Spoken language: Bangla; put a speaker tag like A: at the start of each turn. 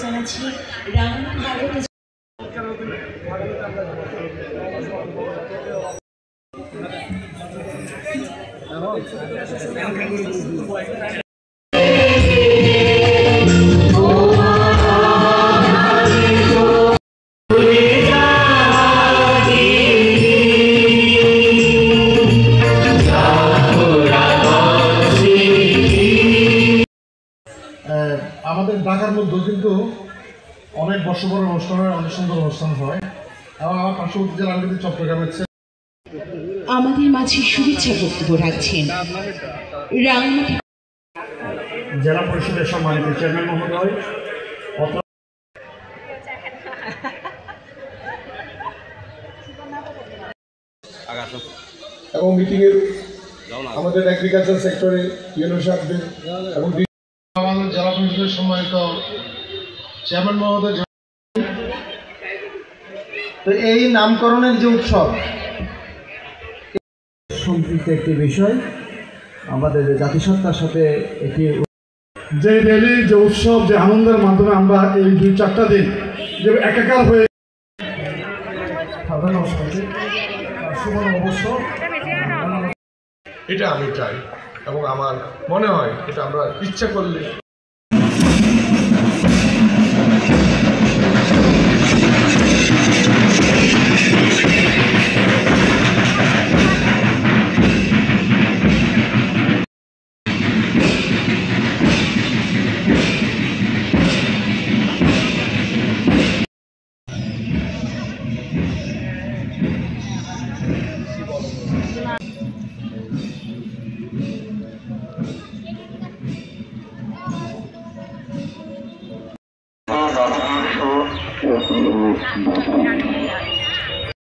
A: জানাচ্ছি রামভারত
B: আমাদের ঢাকার মধ্যে কিন্তু অনেক বর্ষবরণ অনুষ্ঠান হয়, অনেক সুন্দর অনুষ্ঠান হয় এবং আমার পার্শ্ববর্তী জেলা কিন্তু চট্টগ্রামের
A: আমাদের মাঝে শুভেচ্ছা বক্তব্য রাখছেন রাঙামাটি
B: জেলা পরিষদের সম্মানিত চেয়ারম্যান মহোদয় এবং মিটিংয়ের আমাদের এগ্রিকালচার সেক্টরে ইউনো সাহেবদের এবং আমাদের জেলা পরিষদের সম্মানিত চেয়ারম্যান মহোদয়।
C: তো এই নামকরণের যে উৎসব সম্পৃক্ত একটি বিষয়, আমাদের জাতিসত্তার সাথে এটি
B: যে র্যালি, যে উৎসব, যে আনন্দের মাধ্যমে আমরা এই 2-4টা দিন যে একাকার হয়ে অবশ্য এটা আমি চাই এবং আমার মনে হয় এটা আমরা ইচ্ছা করলে